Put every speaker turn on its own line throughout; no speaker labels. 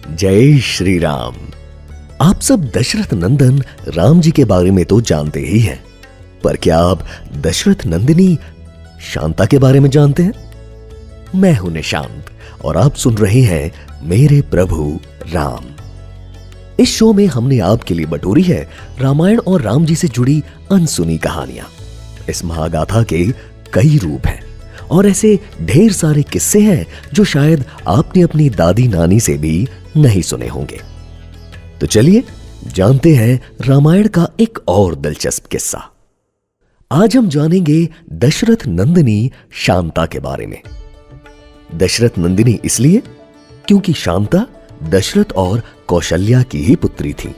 जय श्री राम। आप सब दशरथ नंदन राम जी के बारे में तो जानते ही हैं, पर क्या आप दशरथ नंदिनी शांता के बारे में जानते हैं? मैं हूं निशांत और आप सुन रहे हैं मेरे प्रभु राम। इस शो में हमने आपके लिए बटोरी है रामायण और राम जी से जुड़ी अनसुनी कहानियां। इस महागाथा के कई रूप हैं और ऐसे ढेर सारे किस्से हैं जो शायद आपने अपनी दादी नानी से भी नहीं सुने होंगे। तो चलिए जानते हैं रामायण का एक और दिलचस्प किस्सा। आज हम जानेंगे दशरथ नंदिनी शांता के बारे में। दशरथ नंदिनी इसलिए क्योंकि शांता दशरथ और कौशल्या की ही पुत्री थी,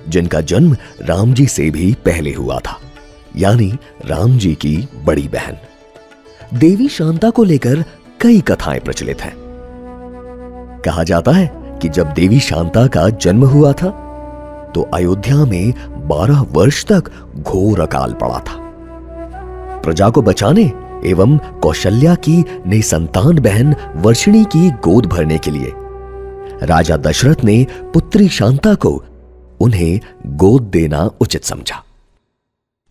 जिनका जन्म राम जी से भी पहले हुआ था, यानी राम जी की बड़ी बहन। देवी शांता को लेकर कई कथाएं प्रचलित हैं। कहा जाता है कि जब देवी शांता का जन्म हुआ था तो अयोध्या में 12 वर्ष तक घोर अकाल पड़ा था। प्रजा को बचाने एवं कौशल्या की निसंतान बहन वर्षिणी की गोद भरने के लिए राजा दशरथ ने पुत्री शांता को उन्हें गोद देना उचित समझा।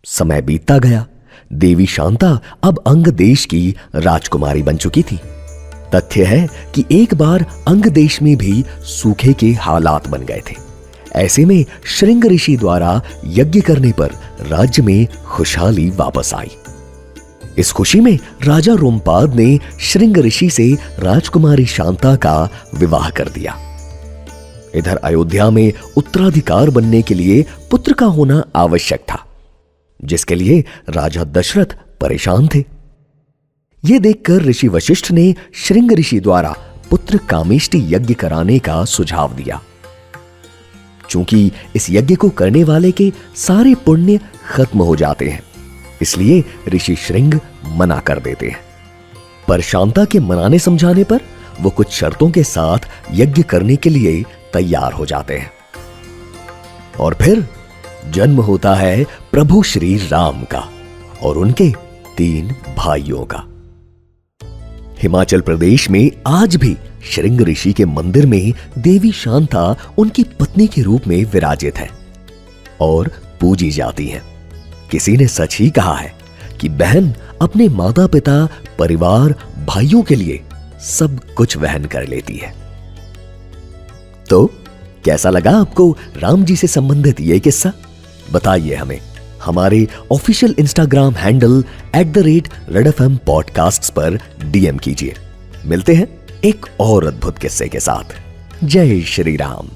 समय बीतता गया। देवी शांता अब अंग देश की राजकुमारी बन चुकी थी। तथ्य है कि एक बार अंग देश में भी सूखे के हालात बन गए थे। ऐसे में श्रृंग ऋषि द्वारा यज्ञ करने पर राज्य में खुशहाली वापस आई। इस खुशी में राजा रोमपाद ने श्रृंग ऋषि से राजकुमारी शांता का विवाह कर दिया। इधर अयोध्या में उत्तराधिकार बनने के लिए पुत्र का होना आवश्यक था, जिसके लिए राजा दशरथ परेशान थे। यह देखकर ऋषि वशिष्ठ ने श्रृंग ऋषि द्वारा पुत्र कामेष्टि यज्ञ कराने का सुझाव दिया। चूंकि इस यज्ञ को करने वाले के सारे पुण्य खत्म हो जाते हैं, इसलिए ऋषि श्रृंग मना कर देते हैं। पर शांता के मनाने समझाने पर वो कुछ शर्तों के साथ यज्ञ करने के लिए तैयार हो जाते हैं। और फिर जन्म होता है प्रभु श्री राम का और उनके 3 भाइयों का। हिमाचल प्रदेश में आज भी श्रृंग ऋषि के मंदिर में देवी शांता उनकी पत्नी के रूप में विराजित है और पूजी जाती हैं। किसी ने सच ही कहा है कि बहन अपने माता पिता, परिवार, भाइयों के लिए सब कुछ वहन कर लेती है। तो कैसा लगा आपको राम जी से संबंधित यह किस्सा? बताइए हमें हमारे official Instagram handle @redfm podcasts पर DM कीजिए। मिलते हैं एक और अद्भुत किस्से के साथ। जय श्री राम।